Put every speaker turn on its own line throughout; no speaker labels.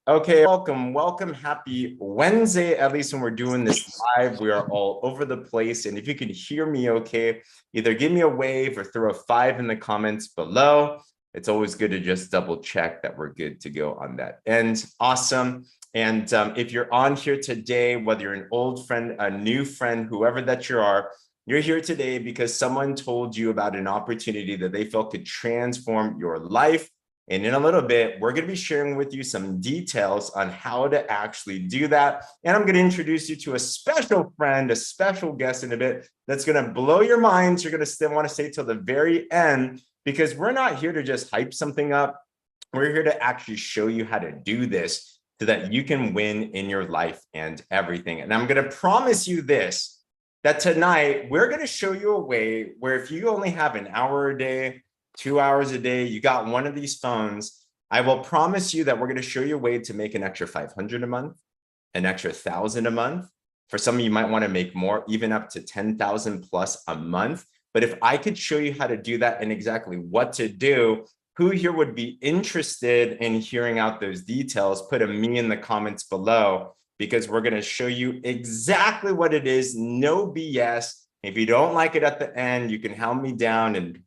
Okay, welcome. Happy Wednesday. At least when we're doing this live, we are all over the place. And if you can hear me okay, either give me a wave or throw a 5 in the comments below. It's always good to just double check that we're good to go on that. And awesome. And if you're on here today, whether you're an old friend, a new friend, whoever that you are, you're here today because someone told you about an opportunity that they felt could transform your life. And in a little bit, we're going to be sharing with you some details on how to actually do that. And I'm going to introduce you to a special friend, a special guest in a bit that's going to blow your minds. You're going to still want to stay till the very end because we're not here to just hype something up. We're here to actually show you how to do this so that you can win in your life and everything. And I'm going to promise you this, that tonight we're going to show you a way where if you only have an hour a day, 2 hours a day, you got one of these phones, I will promise you that we're going to show you a way to make an extra 500 a month, an extra 1,000 a month. For some of you might want to make more, even up to 10,000 plus a month. But if I could show you how to do that and exactly what to do, who here would be interested in hearing out those details? Put a me in the comments below, because we're going to show you exactly what it is. No BS. If you don't like it at the end, you can help me down and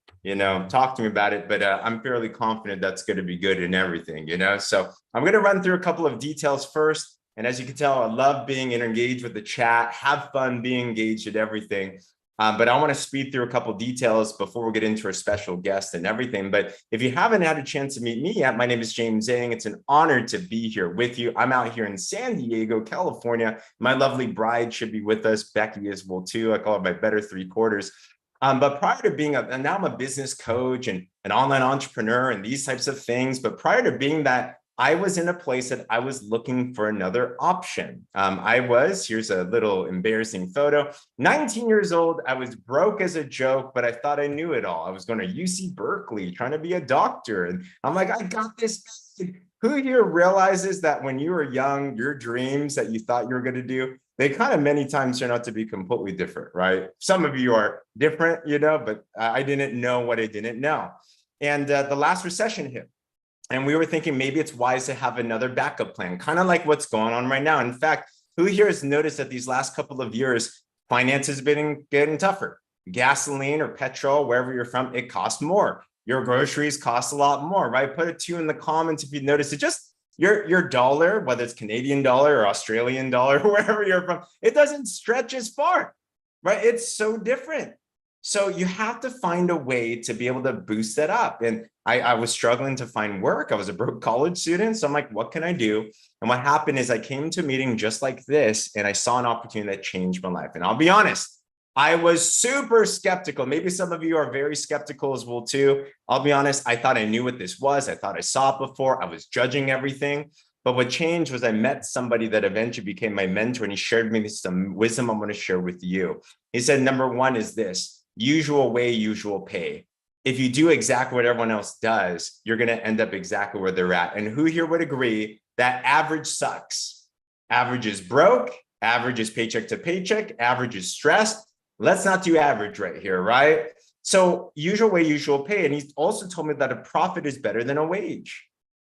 talk to me about it, but I'm fairly confident that's going to be good in everything, So I'm going to run through a couple of details first. And as you can tell, I love being engaged with the chat, have fun being engaged at everything. But I want to speed through a couple of details before we get into our special guest and everything. But if you haven't had a chance to meet me yet, my name is James Zhang. It's an honor to be here with you. I'm out here in San Diego, California. My lovely bride should be with us. Becky is well too. I call her my better three quarters. But prior to being and now I'm a business coach and an online entrepreneur and these types of things. But prior to being that, I was in a place that I was looking for another option. Here's a little embarrassing photo, 19 years old. I was broke as a joke, but I thought I knew it all. I was going to UC Berkeley, trying to be a doctor. And I'm like, I got this. Who here realizes that when you were young, your dreams that you thought you were going to do, they kind of many times turn out to be completely different, right? Some of you are different, but I didn't know what I didn't know. And the last recession hit. And we were thinking maybe it's wise to have another backup plan, kind of like what's going on right now. In fact, who here has noticed that these last couple of years, finance has been getting tougher? Gasoline or petrol, wherever you're from, it costs more. Your groceries cost a lot more, right? Put a 2 in the comments if you notice it. Just your dollar, whether it's Canadian dollar or Australian dollar, wherever you're from, it doesn't stretch as far, right? It's so different. So you have to find a way to be able to boost that up. And I was struggling to find work. I was a broke college student. So I'm like, what can I do? And what happened is I came to a meeting just like this, and I saw an opportunity that changed my life. And I'll be honest, I was super skeptical. Maybe some of you are very skeptical as well too. I'll be honest, I thought I knew what this was. I thought I saw it before. I was judging everything. But what changed was I met somebody that eventually became my mentor, and he shared me some wisdom I'm going to share with you. He said, number one is this: usual way, usual pay. If you do exactly what everyone else does, you're going to end up exactly where they're at. And who here would agree that average sucks? Average is broke. Average is paycheck to paycheck. Average is stressed. Let's not do average right here, right? So usual way, usual pay. And he also told me that a profit is better than a wage.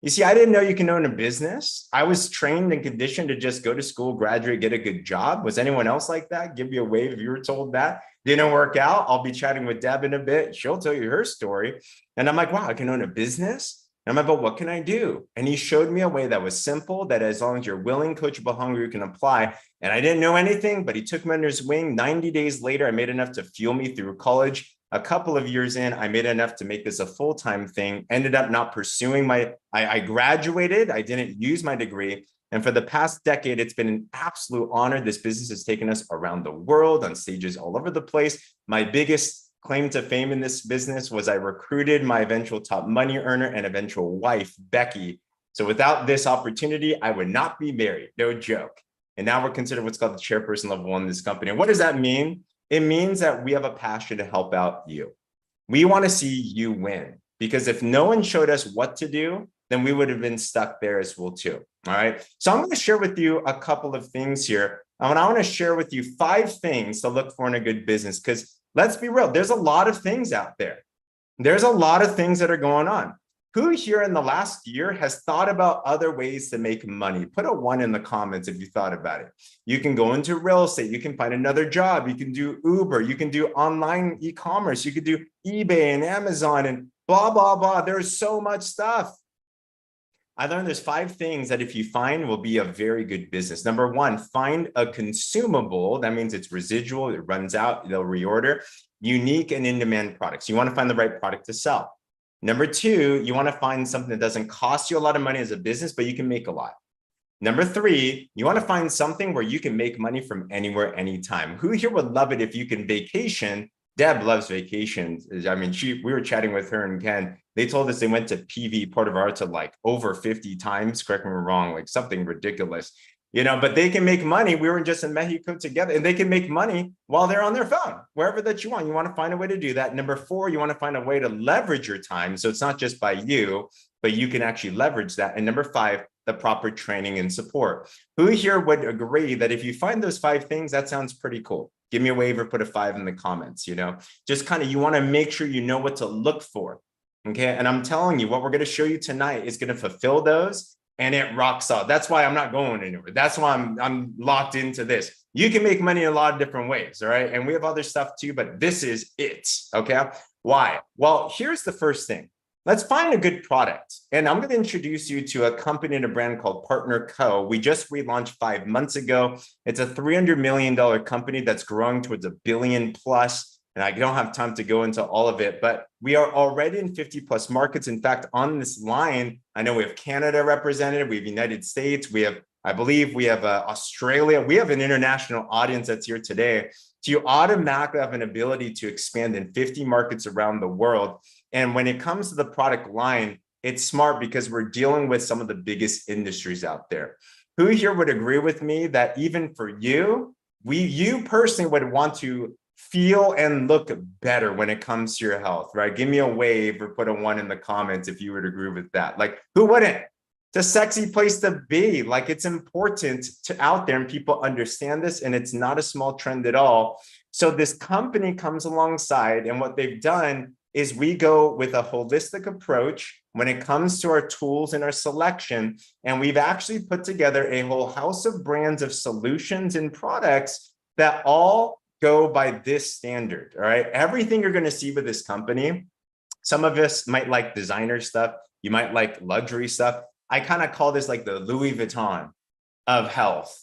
You see, I didn't know you can own a business. I was trained and conditioned to just go to school, graduate, get a good job. Was anyone else like that? Give me a wave if you were told that. Didn't work out. I'll be chatting with Deb in a bit. She'll tell you her story. And I'm like, wow, I can own a business? And I'm like, but what can I do? And he showed me a way that was simple, that as long as you're willing, coachable, hungry, you can apply. And I didn't know anything, but he took me under his wing. 90 days later, I made enough to fuel me through college. A couple of years in, I made enough to make this a full-time thing, ended up not pursuing I graduated. I didn't use my degree. And for the past decade, it's been an absolute honor. This business has taken us around the world on stages all over the place. My biggest claim to fame in this business was I recruited my eventual top money earner and eventual wife, Becky. So without this opportunity, I would not be married. No joke. And now we're considered what's called the chairperson level 1 in this company. And what does that mean? It means that we have a passion to help out you. We want to see you win, because if no one showed us what to do, then we would have been stuck there as well too. All right. So I'm going to share with you a couple of things here. And I want to share with you 5 things to look for in a good business, because let's be real, there's a lot of things out there. There's a lot of things that are going on. Who here in the last year has thought about other ways to make money? Put a 1 in the comments if you thought about it. You can go into real estate. You can find another job. You can do Uber. You can do online e-commerce. You can do eBay and Amazon and blah, blah, blah. There's so much stuff. I learned there's 5 things that if you find will be a very good business. Number 1, find a consumable. That means it's residual. It runs out. They'll reorder. Unique and in-demand products. You want to find the right product to sell. Number 2, you want to find something that doesn't cost you a lot of money as a business, but you can make a lot. Number 3, you want to find something where you can make money from anywhere, anytime. Who here would love it if you can vacation? Deb loves vacations. I mean, we were chatting with her and Ken. They told us they went to PV, Puerto Vallarta, like over 50 times. Correct me if I'm wrong, like something ridiculous. But they can make money. We were just in Mexico together, and they can make money while they're on their phone, wherever that you want. You want to find a way to do that. Number 4, you want to find a way to leverage your time. So it's not just by you, but you can actually leverage that. And number 5, the proper training and support. Who here would agree that if you find those 5 things, that sounds pretty cool? Give me a wave or put a 5 in the comments, just kind of, you want to make sure you know what to look for. Okay. And I'm telling you, what we're going to show you tonight is going to fulfill those. And it rocks out. That's why I'm not going anywhere. That's why I'm locked into this. You can make money in a lot of different ways, all right? And we have other stuff too, but this is it, okay? Why? Well, here's the first thing. Let's find a good product. And I'm going to introduce you to a company and a brand called Partner Co. We just relaunched 5 months ago. It's a $300 million company that's growing towards $1 billion plus. And I don't have time to go into all of it, but we are already in 50 plus markets. In fact, on this line, I know we have Canada represented, we have United States, I believe we have Australia, we have an international audience that's here today. So you automatically have an ability to expand in 50 markets around the world. And when it comes to the product line, it's smart because we're dealing with some of the biggest industries out there. Who here would agree with me that even for you, you personally would want to feel and look better when it comes to your health, right? Give me a wave or put a 1 in the comments if you would agree with that. Like, who wouldn't? It's a sexy place to be. Like, it's important to out there and people understand this, and it's not a small trend at all. So this company comes alongside, and what they've done is we go with a holistic approach when it comes to our tools and our selection. And we've actually put together a whole house of brands of solutions and products that all go by this standard, all right? Everything you're going to see with this company, some of us might like designer stuff. You might like luxury stuff. I kind of call this like the Louis Vuitton of health,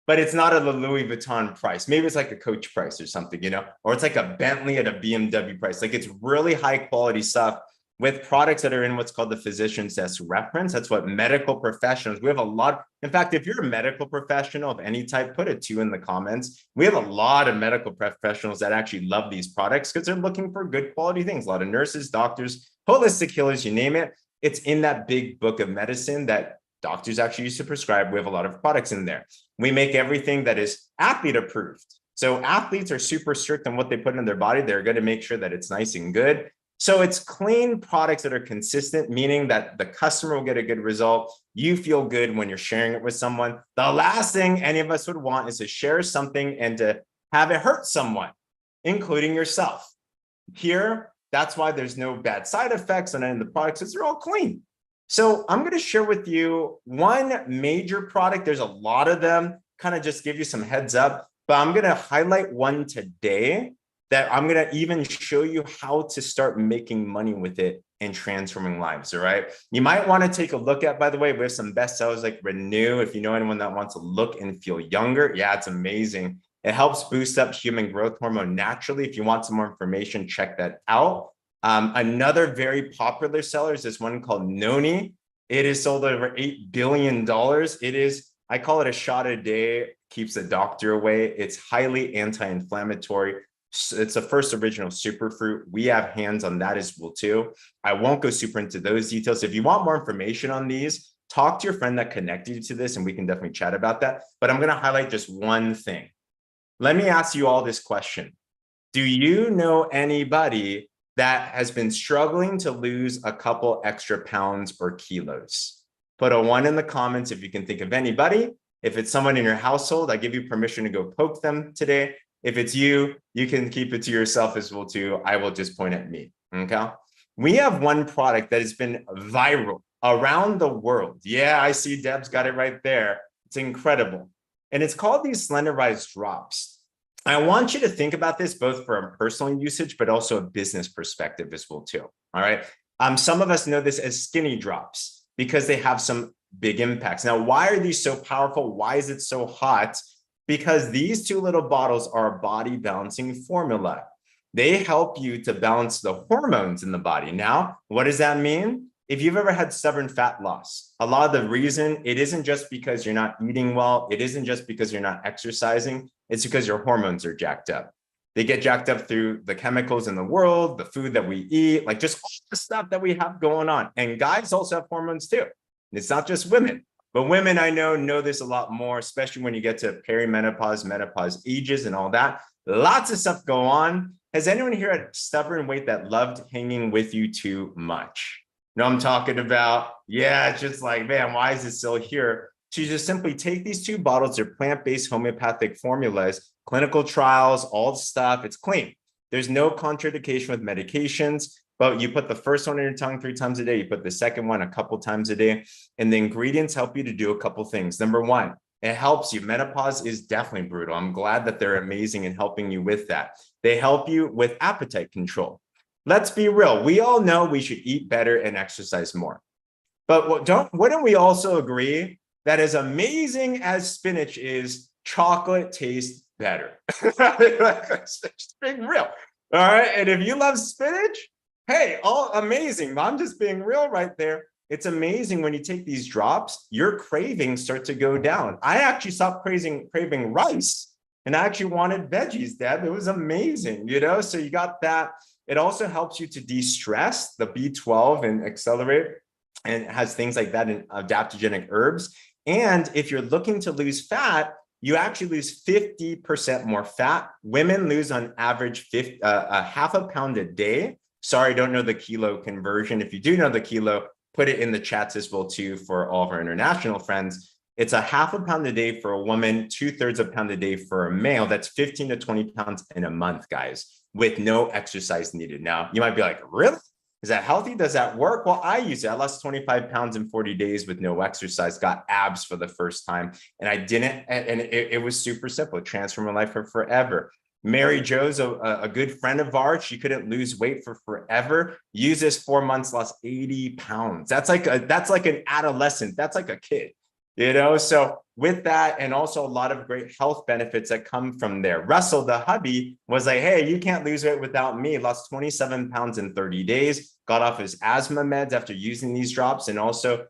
but it's not a Louis Vuitton price. Maybe it's like a Coach price or something, or it's like a Bentley at a BMW price. Like, it's really high quality stuff with products that are in what's called the physician's desk reference. That's what medical professionals, we have a lot. In fact, if you're a medical professional of any type, put a 2 in the comments. We have a lot of medical professionals that actually love these products because they're looking for good quality things. A lot of nurses, doctors, holistic healers, you name it. It's in that big book of medicine that doctors actually used to prescribe. We have a lot of products in there. We make everything that is athlete approved. So athletes are super strict on what they put in their body. They're going to make sure that it's nice and good. So it's clean products that are consistent, meaning that the customer will get a good result. You feel good when you're sharing it with someone. The last thing any of us would want is to share something and to have it hurt someone, including yourself. Here, that's why there's no bad side effects on any of the products, because they're all clean. So I'm going to share with you one major product. There's a lot of them, kind of just give you some heads up, but I'm going to highlight one today that I'm going to even show you how to start making money with it and transforming lives, all right? You might want to take a look at, by the way, we have some bestsellers like Renew. If you know anyone that wants to look and feel younger, yeah, it's amazing. It helps boost up human growth hormone naturally. If you want some more information, check that out. Another very popular seller is this one called Noni. It is sold at over $8 billion. It is, I call it a shot a day, keeps the doctor away. It's highly anti-inflammatory. It's the first original superfruit. We have hands on that as well too. I won't go super into those details. If you want more information on these, talk to your friend that connected you to this and we can definitely chat about that. But I'm going to highlight just one thing. Let me ask you all this question. Do you know anybody that has been struggling to lose a couple extra pounds or kilos? Put a 1 in the comments if you can think of anybody. If it's someone in your household, I give you permission to go poke them today. If it's you, you can keep it to yourself as well too. I will just point at me, okay? We have one product that has been viral around the world. Yeah, I see Deb's got it right there. It's incredible. And it's called these slenderized drops. I want you to think about this both for a personal usage, but also a business perspective as well, too. All right. Some of us know this as skinny drops because they have some big impacts. Now, why are these so powerful? Why is it so hot? Because these two little bottles are a body balancing formula. They help you to balance the hormones in the body. Now, what does that mean? If you've ever had stubborn fat loss, a lot of the reason, it isn't just because you're not eating well. It isn't just because you're not exercising. It's because your hormones are jacked up. They get jacked up through the chemicals in the world, the food that we eat, like just all the stuff that we have going on. And guys also have hormones too. It's not just women, but women I know this a lot more, especially when you get to perimenopause, menopause ages and all that. Lots of stuff go on. Has anyone here had stubborn weight that loved hanging with you too much? No, I'm talking about, yeah, it's just like, man, why is it still here? So you just simply take these two bottles, they're plant-based homeopathic formulas, clinical trials, all the stuff, it's clean. There's no contraindication with medications, but you put the first one in your tongue 3 times a day, you put the second one a couple times a day, and the ingredients help you to do a couple things. Number one, it helps you. Menopause is definitely brutal. I'm glad that they're amazing in helping you with that. They help you with appetite control. Let's be real. We all know we should eat better and exercise more. But wouldn't we also agree that as amazing as spinach is, chocolate tastes better? Just being real. All right. And if you love spinach, hey, all amazing. I'm just being real right there. It's amazing when you take these drops, your cravings start to go down. I actually stopped craving rice and I actually wanted veggies, Deb. It was amazing, so you got that. It also helps you to de-stress, the B12 and accelerate, and it has things like that in adaptogenic herbs. And if you're looking to lose fat, you actually lose 50% more fat. Women lose on average a half a pound a day. Sorry, I don't know the kilo conversion. If you do know the kilo, put it in the chats as well too for all of our international friends. It's a half a pound a day for a woman, 2/3 a pound a day for a male. That's 15 to 20 pounds in a month, guys, with no exercise needed. Now, you might be like, really? Is that healthy? Does that work? Well, I use it. I lost 25 pounds in 40 days with no exercise, got abs for the first time. And I didn't, and it was super simple. It transformed my life for forever. Mary Jo's a good friend of ours. She couldn't lose weight for forever. Used this 4 months, lost 80 pounds. That's like an adolescent. That's like a kid, So with that, and also a lot of great health benefits that come from there. Russell, the hubby, was like, hey, you can't lose weight without me. Lost 27 pounds in 30 days, got off his asthma meds after using these drops. And also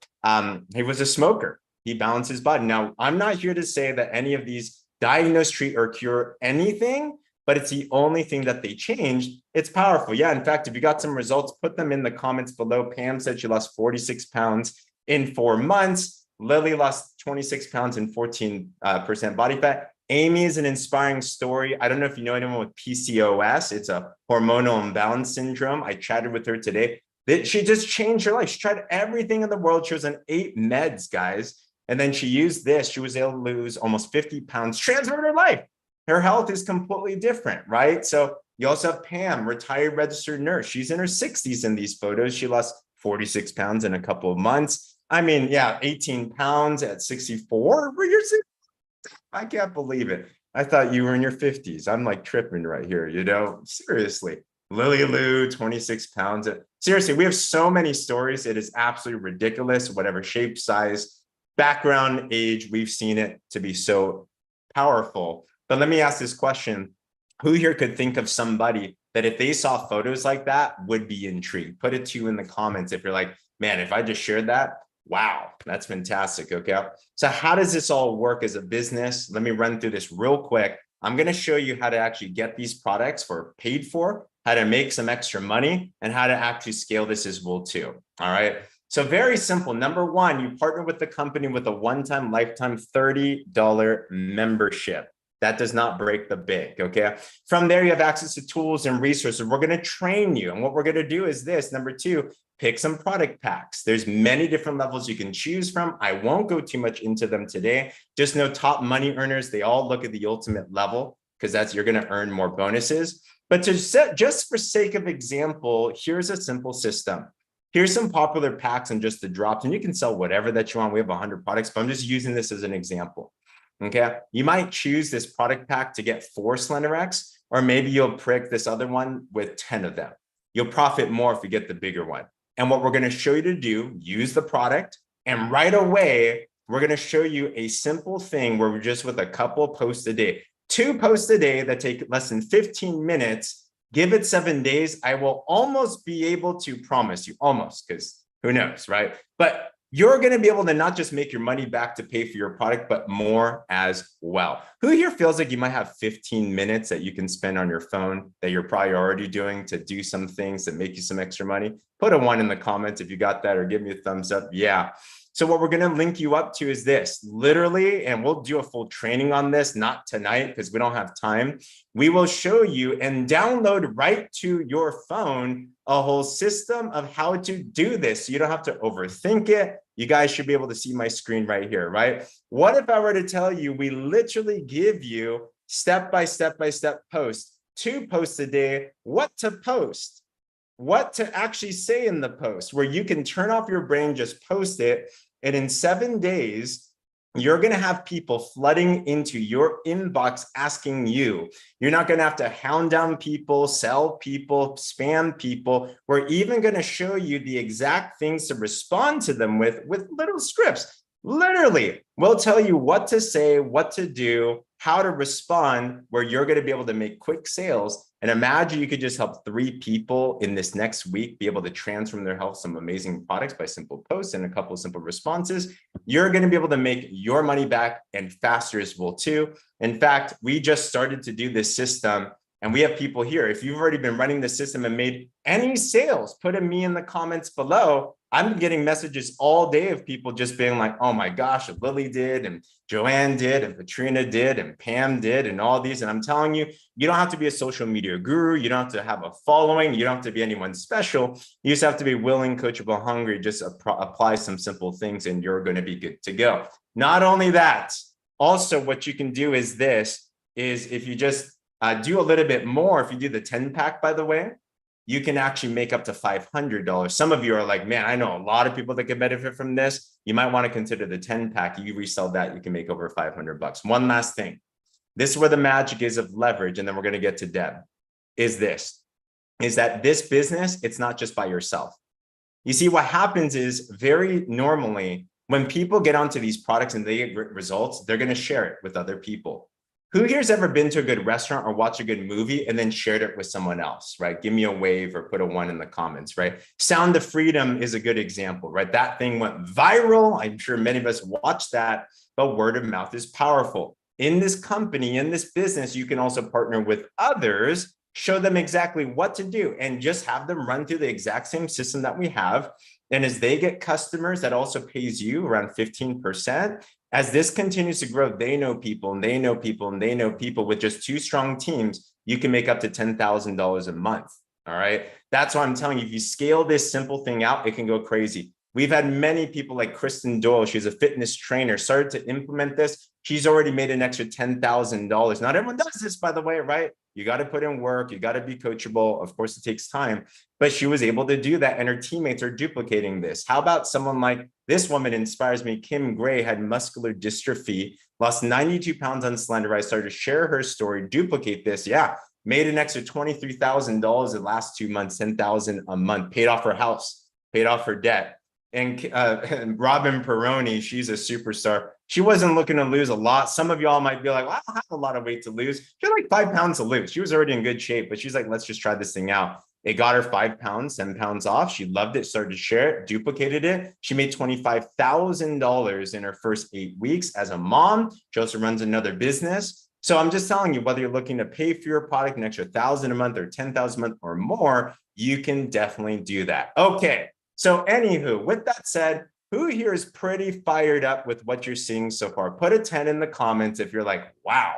he was a smoker. He balanced his body. Now, I'm not here to say that any of these diagnose, treat, or cure anything, but it's the only thing that they changed. It's powerful. Yeah, in fact, if you got some results, put them in the comments below. Pam said she lost 46 pounds in 4 months. Lily lost 26 pounds and 14% body fat. Amy is an inspiring story. I don't know if you know anyone with PCOS. It's a hormonal imbalance syndrome. I chatted with her today. She just changed her life. She tried everything in the world. She was on 8 meds, guys. And then she used this. She was able to lose almost 50 pounds, transformed her life. Her health is completely different, right? So you also have Pam, retired registered nurse. She's in her 60s in these photos. She lost 46 pounds in a couple of months. I mean, yeah, 18 pounds at 64. I can't believe it. I thought you were in your 50s. I'm like tripping right here, seriously. Lily Lou, 26 pounds. Seriously, we have so many stories. It is absolutely ridiculous, whatever shape, size, background, age, we've seen it to be so powerful. But let me ask this question. Who here could think of somebody that if they saw photos like that would be intrigued? Put it to you in the comments if you're like, man, if I just shared that, wow, that's fantastic. Okay. So how does this all work as a business? Let me run through this real quick. I'm going to show you how to actually get these products for paid for, how to make some extra money, and how to actually scale this as well too. All right. So very simple. Number one, you partner with the company with a one-time lifetime $30 membership. That does not break the bank, okay? From there, you have access to tools and resources. We're going to train you. And what we're going to do is this. Number two, pick some product packs. There's many different levels you can choose from. I won't go too much into them today. Just know top money earners, they all look at the ultimate level because you're going to earn more bonuses. But just for sake of example, here's a simple system. Here's some popular packs and just the drops, and you can sell whatever that you want. We have 100 products, but I'm just using this as an example. Okay, you might choose this product pack to get 4 SlenderX, or maybe you'll prick this other one with 10 of them. You'll profit more if you get the bigger one. And what we're going to show you to do, use the product, and right away, we're going to show you a simple thing where we're just with a couple posts a day, 2 posts a day that take less than 15 minutes. Give it 7 days. I will almost be able to promise you, almost, because who knows, right? But you're going to be able to not just make your money back to pay for your product, but more as well. Who here feels like you might have 15 minutes that you can spend on your phone that you're probably already doing to do some things that make you some extra money? Put a 1 in the comments if you got that, or give me a thumbs up. Yeah. So what we're going to link you up to is this, literally, and we'll do a full training on this, not tonight because we don't have time. We will show you and download right to your phone a whole system of how to do this. So you don't have to overthink it. You guys should be able to see my screen right here, right? What if I were to tell you, we literally give you step-by-step posts, 2 posts a day, what to post, what to actually say in the post, where you can turn off your brain, just post it. And in 7 days, you're going to have people flooding into your inbox asking you. You're not going to have to hound down people, sell people, spam people. We're even going to show you the exact things to respond to them with little scripts. Literally, we'll tell you what to say, what to do, how to respond, where you're going to be able to make quick sales. And imagine you could just help 3 people in this next week be able to transform their health, some amazing products by simple posts and a couple of simple responses. You're going to be able to make your money back, and faster as well too. In fact, we just started to do this system, and we have people here. If you've already been running the system and made any sales, put a me in the comments below. I'm getting messages all day of people just being like, oh my gosh, Lily did, and Joanne did, and Katrina did, and Pam did, and all these. And I'm telling you, you don't have to be a social media guru. You don't have to have a following. You don't have to be anyone special. You just have to be willing, coachable, hungry, just apply some simple things, and you're going to be good to go. Not only that, also what you can do is this, is if you just do a little bit more, if you do the 10 pack, by the way, you can actually make up to $500. Some of you are like, man, I know a lot of people that can benefit from this. You might want to consider the 10 pack. You resell that, you can make over $500. One last thing. This is where the magic is of leverage. And then we're going to get to Deb, is that this business, it's not just by yourself. You see, what happens is very normally when people get onto these products and they get great results, they're going to share it with other people. Who here's ever been to a good restaurant or watched a good movie and then shared it with someone else, right? Give me a wave or put a 1 in the comments, right? Sound of Freedom is a good example, right? That thing went viral. I'm sure many of us watched that, but word of mouth is powerful. In this company, in this business, you can also partner with others, show them exactly what to do, and just have them run through the exact same system that we have. And as they get customers, that also pays you around 15%. As this continues to grow, they know people and they know people and they know people. With just 2 strong teams, you can make up to $10,000 a month. All right. That's why I'm telling you, if you scale this simple thing out, it can go crazy. We've had many people like Kristen Doyle. She's a fitness trainer, started to implement this. She's already made an extra $10,000. Not everyone does this, by the way, right? You got to put in work. You got to be coachable. Of course, it takes time, but she was able to do that. And her teammates are duplicating this. How about someone like this woman inspires me? Kim Gray had muscular dystrophy, lost 92 pounds on Slenderize, started to share her story, duplicate this. Yeah. Made an extra $23,000 the last 2 months, $10,000 a month, paid off her house, paid off her debt. And Robin Peroni, she's a superstar. She wasn't looking to lose a lot. Some of y'all might be like, well, I don't have a lot of weight to lose. She had like 5 pounds to lose. She was already in good shape, but she's like, let's just try this thing out. It got her 5 pounds, 10 pounds off. She loved it, started to share it, duplicated it. She made $25,000 in her first 8 weeks as a mom. She also runs another business. So I'm just telling you, whether you're looking to pay for your product an extra $1,000 a month or $10,000 a month or more, you can definitely do that. Okay. So anywho, with that said, who here is pretty fired up with what you're seeing so far? Put a 10 in the comments if you're like, wow,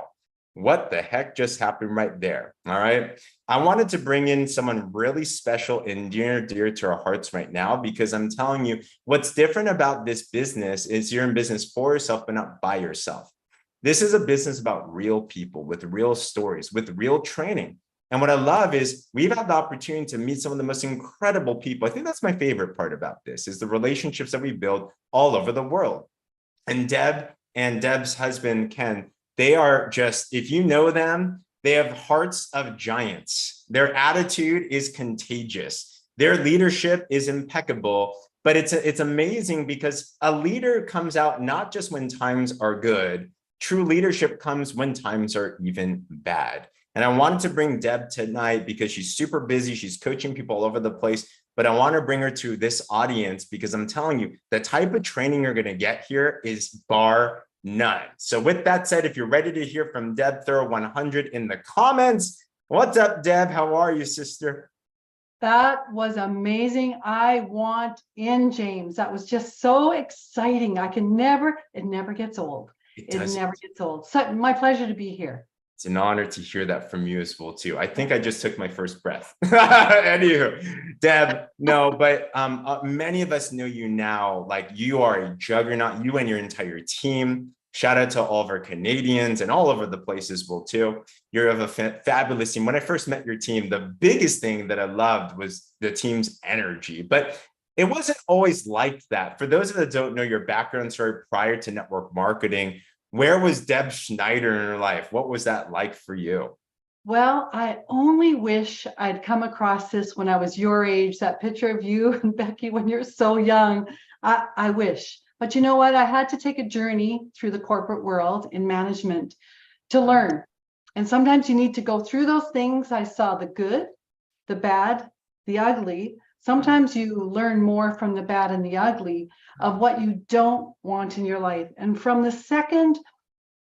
what the heck just happened right there? All right. I wanted to bring in someone really special and dear to our hearts right now, because I'm telling you, what's different about this business is you're in business for yourself, but not by yourself. This is a business about real people with real stories, with real training. And what I love is we've had the opportunity to meet some of the most incredible people. I think that's my favorite part about this, is the relationships that we build all over the world. And Deb and Deb's husband, Ken, they are just, if you know them, they have hearts of giants. Their attitude is contagious. Their leadership is impeccable. But it's amazing because a leader comes out not just when times are good. True leadership comes when times are even bad. And I wanted to bring Deb tonight because she's super busy. She's coaching people all over the place. But I want to bring her to this audience because I'm telling you, the type of training you're going to get here is bar none. So with that said, if you're ready to hear from Deb, throw 100 in the comments. What's up, Deb? How are you, sister?
That was amazing. I want in, James. That was just so exciting. It never gets old. It never gets old. So my pleasure to be here.
It's an honor to hear that from you as well, too. I think I just took my first breath. Anywho, Deb, no, but many of us know you now. Like, you are a juggernaut, you and your entire team. Shout out to all of our Canadians and all over the place as well, too. You're of a fabulous team. When I first met your team, the biggest thing that I loved was the team's energy. But it wasn't always like that. For those that don't know your background story prior to network marketing, where was Deb Schneider in her life? What was that like for you?
Well, I only wish I'd come across this when I was your age, that picture of you and Becky when you're so young. I wish. But you know what? I had to take a journey through the corporate world in management to learn. And sometimes you need to go through those things. I saw the good, the bad, the ugly. Sometimes you learn more from the bad and the ugly of what you don't want in your life. And from the second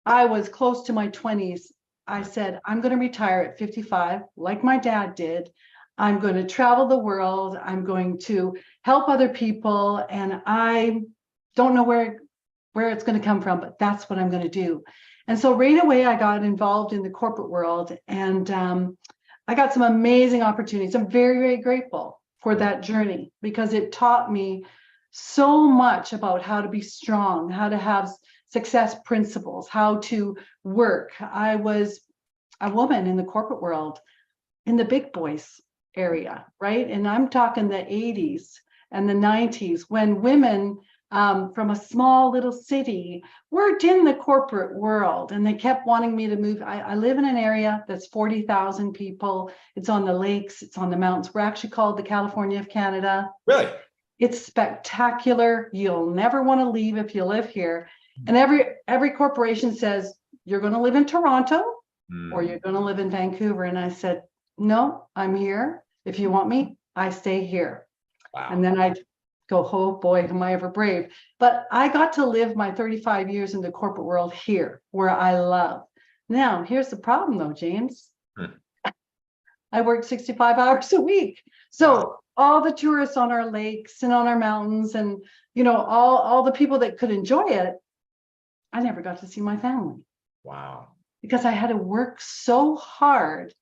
I was close to my 20s, I said, I'm going to retire at 55, like my dad did. I'm going to travel the world. I'm going to help other people. And I don't know where it's going to come from, but that's what I'm going to do. And so right away, I got involved in the corporate world, and I got some amazing opportunities. I'm very, very grateful for that journey because it taught me so much about how to be strong, how to have success principles, how to work. I was a woman in the corporate world, in the big boys area, right? And I'm talking the 80s and the 90s when women from a small little city worked in the corporate world, and they kept wanting me to move. I live in an area that's 40,000 people. It's on the lakes, it's on the mountains. We're actually called the California of Canada.
Really?
It's spectacular. You'll never want to leave if you live here. And every corporation says, you're going to live in Toronto or you're going to live in Vancouver. And I said, no, I'm here. If you want me, I stay here.
Wow.
And then I'd go, oh boy, am I ever brave. But I got to live my 35 years in the corporate world here, where I love. Now, here's the problem though, James. I work 65 hours a week. So all the tourists on our lakes and on our mountains and, you know, all the people that could enjoy it, I never got to see my family.
Wow.
Because I had to work so hard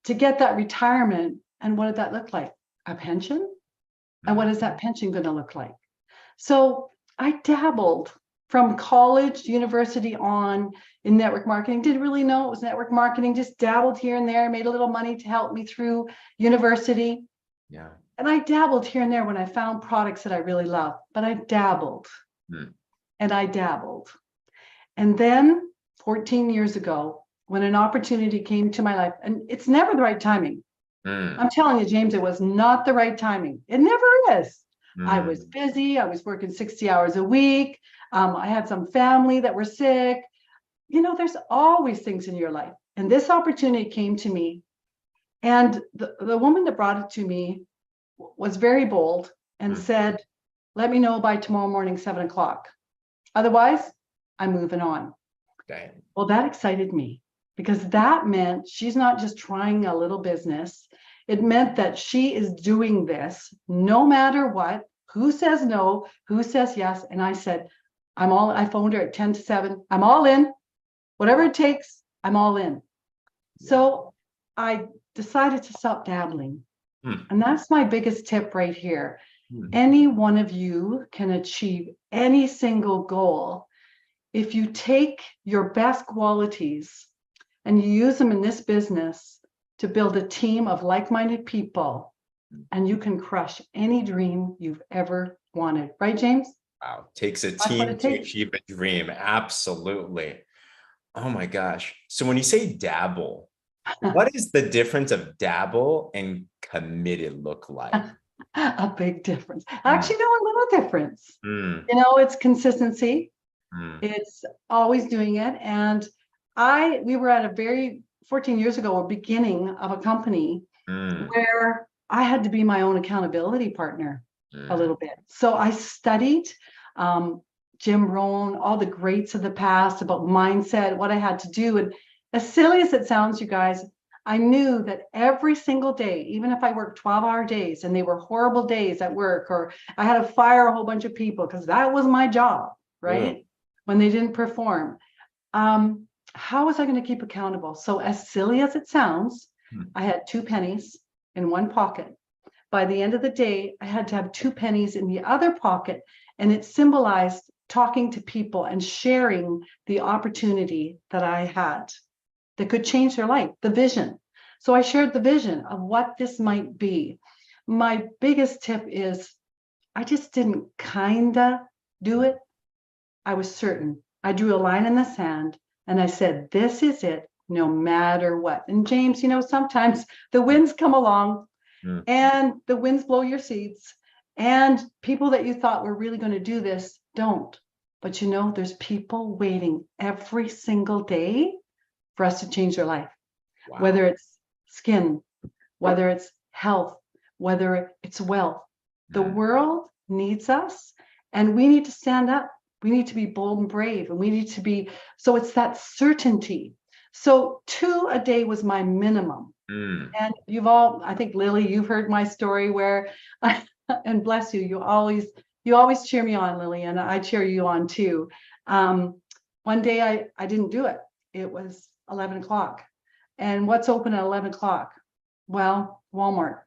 to get that retirement. And what did that look like? A pension? And what is that pension going to look like? So I dabbled from college, university on in network marketing. Didn't really know it was network marketing, just dabbled here and there, made a little money to help me through university.
Yeah.
And I dabbled here and there when I found products that I really loved, but I dabbled and I dabbled. And then 14 years ago, when an opportunity came to my life, and it's never the right timing. I'm telling you, James, it was not the right timing. It never is. I was busy. I was working 60 hours a week. I had some family that were sick. You know, there's always things in your life. And this opportunity came to me. And the woman that brought it to me was very bold and said, let me know by tomorrow morning, 7 o'clock. Otherwise, I'm moving on.
Dang.
Well, that excited me because that meant she's not just trying a little business. It meant that she is doing this no matter what, who says no, who says yes. And I said, I phoned her at 10 to 7. I'm all in, whatever it takes, I'm all in. Yeah. So I decided to stop dabbling. And that's my biggest tip right here. Any one of you can achieve any single goal if you take your best qualities and you use them in this business to build a team of like-minded people, and you can crush any dream you've ever wanted. Right, James?
Wow. Takes a
That's what
team
it
to
takes.
achieve a dream. Absolutely. Oh my gosh. So when you say dabble, what is the difference of dabble and committed look like?
A big difference.
Mm,
Actually, no, a little difference.
mm,
It's consistency.
mm,
It's always doing it. And we were at a very 14 years ago, a beginning of a company
mm,
where I had to be my own accountability partner a
mm,
little bit. So I studied um, Jim Rohn, all the greats of the past about mindset, what I had to do. And as silly as it sounds, you guys, I knew that every single day, even if I worked 12-hour days and they were horrible days at work, or I had to fire a whole bunch of people because that was my job,
mm,
right? When they didn't perform. How was I going to keep accountable? So, as silly as it sounds,
mm,
I had 2 pennies in one pocket. By the end of the day, I had to have 2 pennies in the other pocket, and it symbolized talking to people and sharing the opportunity that I had that could change their life, the vision. So I shared the vision of what this might be. My biggest tip is I just didn't kinda do it. I was certain. I drew a line in the sand and I said, this is it, no matter what. And James, sometimes the winds come along
mm.
and the winds blow your seeds, and people that you thought were really going to do this don't. But there's people waiting every single day for us to change their life,
Wow.
whether it's skin, whether it's health, whether it's wealth. The
Mm,
world needs us, and we need to stand up. We need to be bold and brave, and we need to be, so it's that certainty. So 2 a day was my minimum.
mm,
And I think Lily, you've heard my story where and bless you, you always cheer me on, Lily, and I cheer you on too. One day I didn't do it. It was 11 o'clock. And what's open at 11 o'clock? Well, Walmart.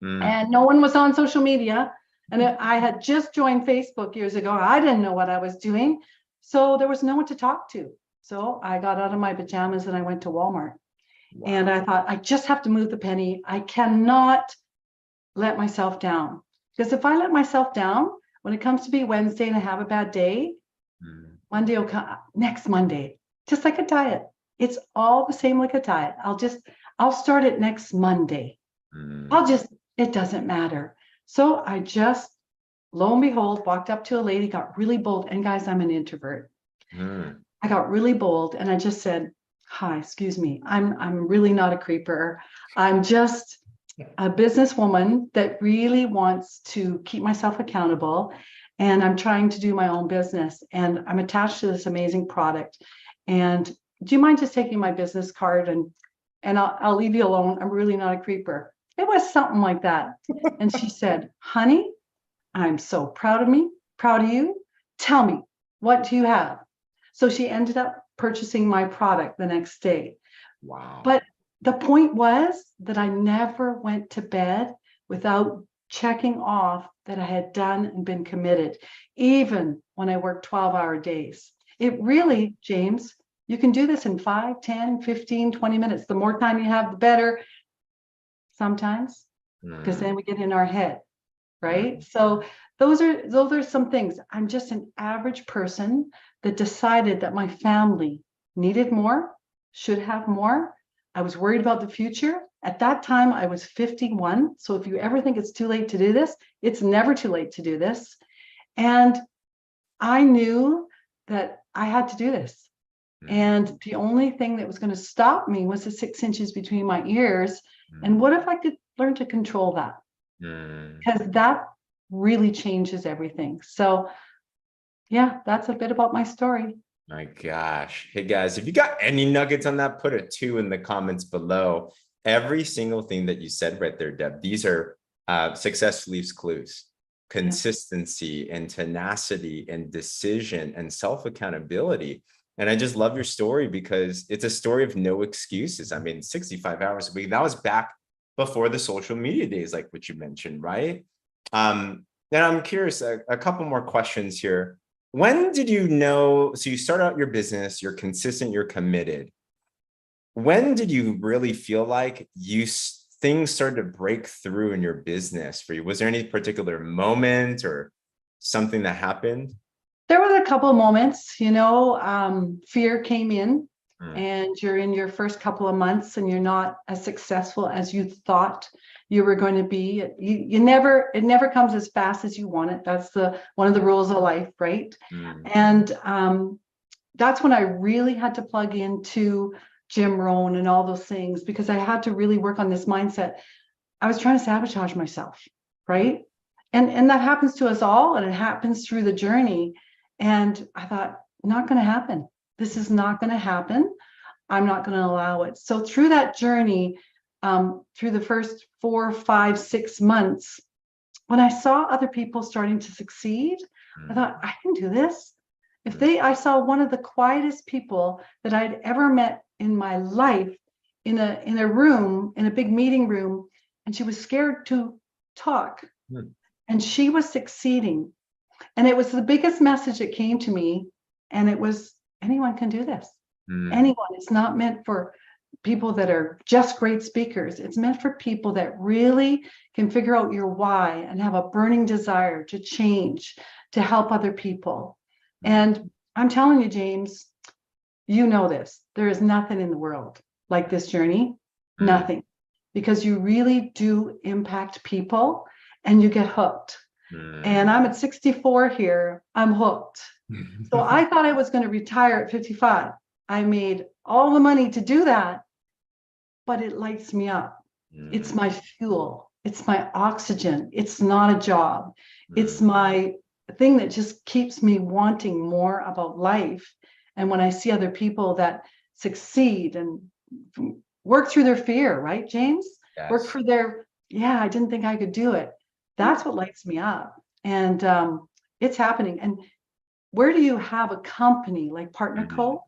mm,
And no one was on social media. And I had just joined Facebook years ago. I didn't know what I was doing. So there was no one to talk to. So I got out of my pajamas and I went to Walmart. And
wow.
I thought, I just have to move the penny. I cannot let myself down. Because if I let myself down, when it comes to be Wednesday and I have a bad day,
Mm,
Monday will come, next Monday, just like a diet. It's all the same like a diet. I'll start it next Monday.
mm,
It doesn't matter. So I just, lo and behold, walked up to a lady, got really bold. And guys, I'm an introvert.
mm,
I got really bold and I just said, hi, excuse me. I'm really not a creeper. I'm just a businesswoman that really wants to keep myself accountable. And I'm trying to do my own business. And I'm attached to this amazing product. And do you mind just taking my business card and I'll leave you alone. I'm really not a creeper. It was something like that. And she said, honey, I'm so proud of you. Tell me, what do you have? So she ended up purchasing my product the next day.
wow.
But the point was that I never went to bed without checking off that I had done and been committed, even when I worked 12-hour days. It really, James, you can do this in 5, 10, 15, 20 minutes. The more time you have, the better sometimes, because
Mm,
then we get in our head, right?
mm,
So those are some things. I'm just an average person that decided that my family needed more, should have more. I was worried about the future. At that time, I was 51. So if you ever think it's too late to do this, it's never too late to do this. And I knew that I had to do this.
mm,
And the only thing that was going to stop me was the 6 inches between my ears. And
mm,
what if I could learn to control that?
mm.
Because that really changes everything. So, yeah, that's a bit about my story.
My gosh. Hey guys, if you got any nuggets on that, put a 2 in the comments below. Every single thing that you said right there, Deb, these are success leaves clues.
Yeah.
Consistency and tenacity and decision and self-accountability. And I just love your story because it's a story of no excuses. I mean, 65 hours a week, that was back before the social media days, like what you mentioned, right? Then I'm curious, a couple more questions here. When did you know? So you start out your business, you're consistent, you're committed. when did you really feel like things started to break through in your business for you? Was there any particular moment or something that happened?
There was a couple of moments, fear came in,
Mm,
and you're in your first couple of months and you're not as successful as you thought you were going to be. It never comes as fast as you want it. That's one of the rules of life, right?
mm,
And that's when I really had to plug into Jim Rohn and all those things, because I had to really work on this mindset. I was trying to sabotage myself, right? And that happens to us all, and it happens through the journey. And I thought, not going to happen. This is not going to happen. I'm not going to allow it. So through that journey, through the first 4, 5, 6 months, when I saw other people starting to succeed, I
mm,
thought, I can do this.
mm,
I saw one of the quietest people that I'd ever met in my life in a room, in a big meeting room, and she was scared to talk,
mm,
and she was succeeding. And it was the biggest message that came to me. And it was, anyone can do this.
mm,
Anyone. It's not meant for people that are just great speakers. It's meant for people that really can figure out your why and have a burning desire to change, to help other people.
mm,
And I'm telling you, James, you know this. There is nothing in the world like this journey.
mm,
Nothing. Because you really do impact people and you get hooked.
mm.
And I'm at 64 here. I'm hooked. So I thought I was going to retire at 55. I made all the money to do that, but it lights me up. It's
Mm,
my fuel. It's my oxygen. It's not a job. It's
mm,
my thing that just keeps me wanting more about life. And when I see other people that succeed and work through their fear, right, James? Work
yes.
for their, yeah, I didn't think I could do it. That's what lights me up. And it's happening. And where do you have a company like Partner
Mm,
Co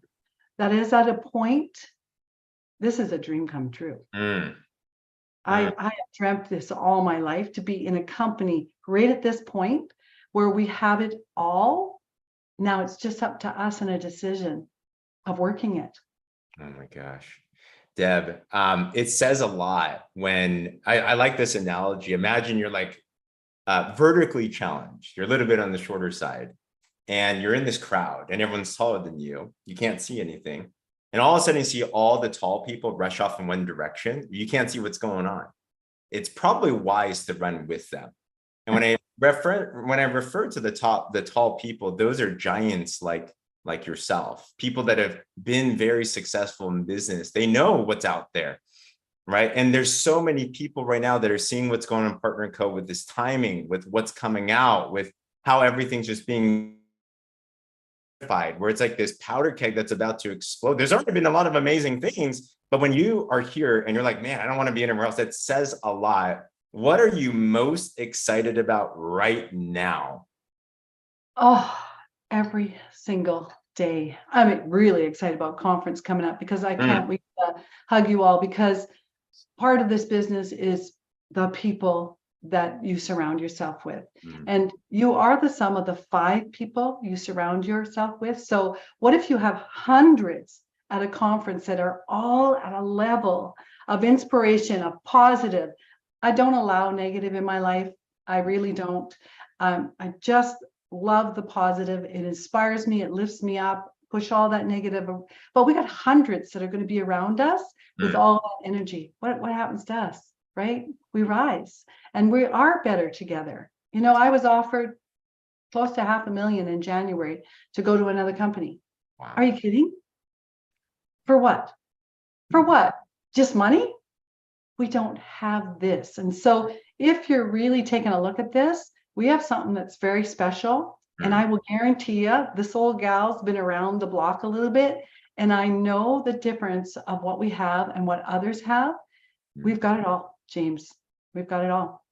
that is at a point? This is a dream come true.
mm, mm.
I have dreamt this all my life, to be in a company right at this point where we have it all. Now it's just up to us and a decision of working it.
Oh my gosh. Deb, it says a lot when I like this analogy. Imagine you're like vertically challenged. You're a little bit on the shorter side, and you're in this crowd, and everyone's taller than you. You can't see anything. And all of a sudden, you see all the tall people rush off in one direction. You can't see what's going on. It's probably wise to run with them. And when I refer to the tall people, those are giants like yourself, people that have been very successful in business. They know what's out there, right? And there's so many people right now that are seeing what's going on Partner Co with this timing, with what's coming out, with how everything's just being where it's like this powder keg that's about to explode. There's already been a lot of amazing things, but when you are here and you're like, man, I don't want to be anywhere else, that says a lot. What are you most excited about right now?
Oh, every single day. I'm really excited about conference coming up, because I
Mm,
can't wait to hug you all, because part of this business is the people that you surround yourself with.
mm,
And you are the sum of the 5 people you surround yourself with. So what if you have hundreds at a conference that are all at a level of inspiration, of positive? I don't allow negative in my life. I really don't. I just love the positive. It inspires me. It lifts me up. Push all that negative. But we got hundreds that are going to be around us with
mm.
all that energy. What happens to us, right? We rise, and we are better together. I was offered close to $500,000 in January to go to another company. Are
Wow.
you kidding? For what? For what? Just money? We don't have this. And so if you're really taking a look at this, we have something that's very special. And
Mm,
I will guarantee you, this old gal's been around the block a little bit. And I know the difference of what we have and what others have.
mm.
We've got it all, James. We've got it all.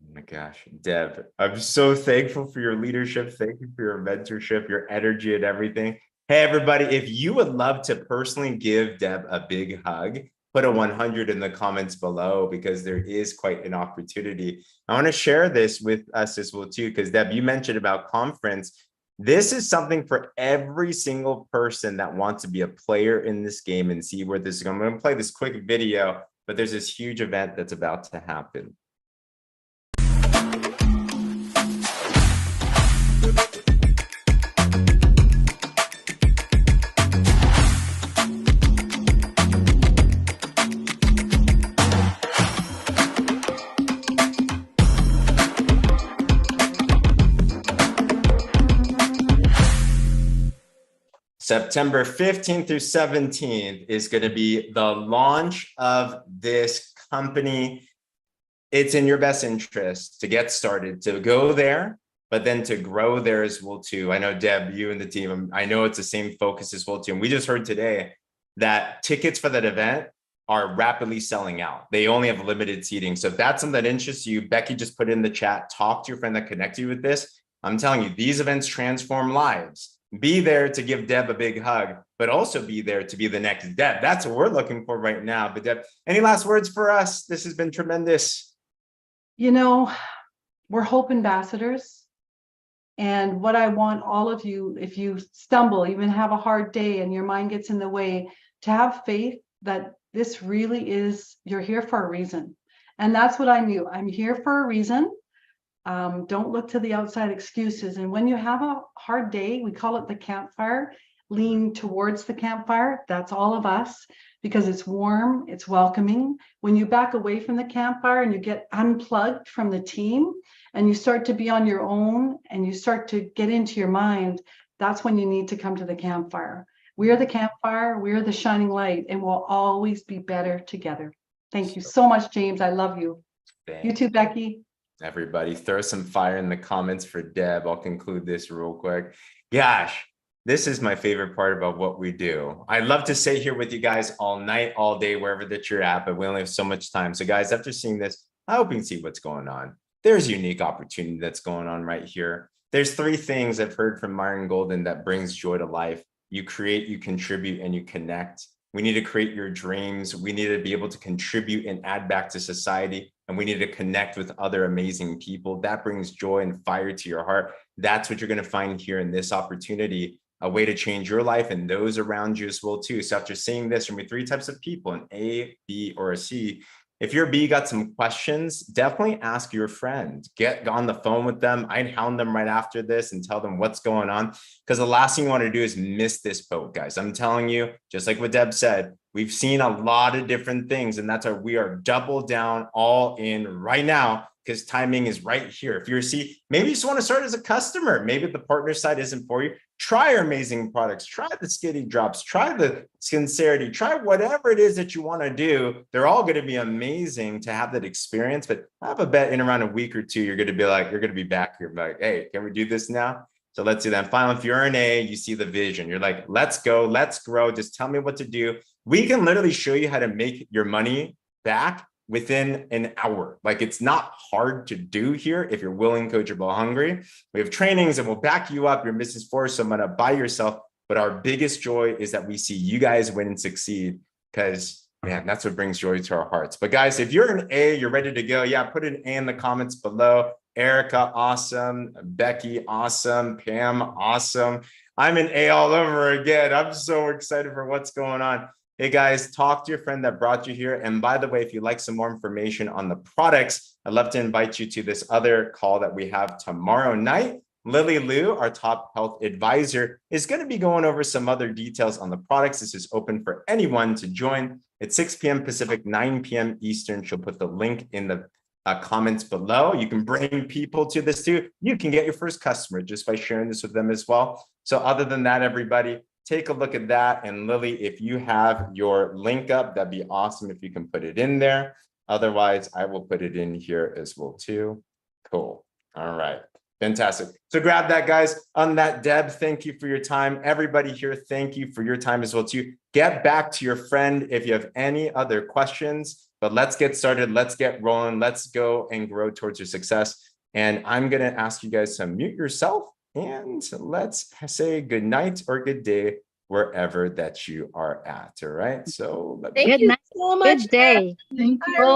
Oh my gosh, Deb, I'm so thankful for your leadership. Thank you for your mentorship, your energy, and everything. Hey, everybody, if you would love to personally give Deb a big hug, put a 100 in the comments below, because there is quite an opportunity. I want to share this with us as well, too, because Deb, you mentioned about conference. This is something for every single person that wants to be a player in this game and see where this is going. I'm going to play this quick video, but there's this huge event that's about to happen. September 15th through 17th is going to be the launch of this company. It's in your best interest to get started, to go there, but then to grow there as well too. I know Deb, you and the team, I know it's the same focus as well too. And we just heard today that tickets for that event are rapidly selling out. They only have limited seating. So if that's something that interests you, Becky just put in the chat, talk to your friend that connected you with this. I'm telling you, these events transform lives. Be there to give Deb a big hug, but also be there to be the next Deb. That's what we're looking for right now. But Deb, any last words for us? This has been tremendous.
You know, we're hope ambassadors. And what I want all of you, if you stumble, even have a hard day and your mind gets in the way, to have faith that this really is, you're here for a reason. And that's what I knew. I'm here for a reason. Don't look to the outside excuses. And when you have a hard day, we call it the campfire, lean towards the campfire. That's all of us, because it's warm, it's welcoming. When you back away from the campfire and you get unplugged from the team and you start to be on your own and you start to get into your mind, that's when you need to come to the campfire. We are the campfire, we are the shining light, and we'll always be better together. Thank you so much, James. I love you.
Thanks.
You too, Becky.
Everybody, throw some fire in the comments for Deb. I'll conclude this real quick. Gosh, this is my favorite part about what we do. I'd love to stay here with you guys all night, all day, wherever that you're at, but we only have so much time. So guys, after seeing this, I hope you can see what's going on. There's a unique opportunity that's going on right here. There's three things I've heard from Myron Golden that brings joy to life. You create, you contribute, and you connect. We need to create your dreams. We need to be able to contribute and add back to society. And we need to connect with other amazing people. That brings joy and fire to your heart. That's what you're going to find here in this opportunity, a way to change your life and those around you as well too. So after seeing this, from three types of people, an A, B, or a C. If you're B, got some questions, definitely ask your friend. Get on the phone with them. I'd hound them right after this and tell them what's going on, because the last thing you want to do is miss this boat, guys. I'm telling you, just like what Deb said, we've seen a lot of different things, and that's why we are double down all in right now, because timing is right here. If you're a C, maybe you just want to start as a customer. Maybe the partner side isn't for you. Try our amazing products. Try the Skitty Drops. Try the Sincerity. Try whatever it is that you want to do. They're all going to be amazing to have that experience. But I have a bet in around a week or two, you're going to be like, you're going to be back here like, hey, can we do this now? So let's do that. Finally, if you're an A, you see the vision. You're like, let's go, let's grow. Just tell me what to do. We can literally show you how to make your money back within an hour. Like, it's not hard to do here if you're willing, coachable, hungry. We have trainings that will back you up. Your business force, so I'm gonna buy yourself. But our biggest joy is that we see you guys win and succeed, because man, that's what brings joy to our hearts. But guys, if you're an A, you're ready to go. Yeah, put an A in the comments below. Erica, awesome. Becky, awesome. Pam, awesome. I'm an A all over again. I'm so excited for what's going on. Hey guys, talk to your friend that brought you here. And by the way, if you'd like some more information on the products, I'd love to invite you to this other call that we have tomorrow night. Lily Liu, our top health advisor, is going to be going over some other details on the products. This is open for anyone to join. At 6 p.m. Pacific, 9 p.m. Eastern. She'll put the link in the comments below. You can bring people to this too. You can get your first customer just by sharing this with them as well. So other than that, everybody, take a look at that. And Lily, if you have your link up, that'd be awesome if you can put it in there. Otherwise, I will put it in here as well too. Cool. All right. Fantastic. So grab that, guys. On that, Deb, thank you for your time. Everybody here, thank you for your time as well too. Get back to your friend if you have any other questions, but let's get started. Let's get rolling. Let's go and grow towards your success. And I'm going to ask you guys to mute yourself and let's say good night or good day wherever that you are at. All right. So
thank you so much. Good day.
Thank you.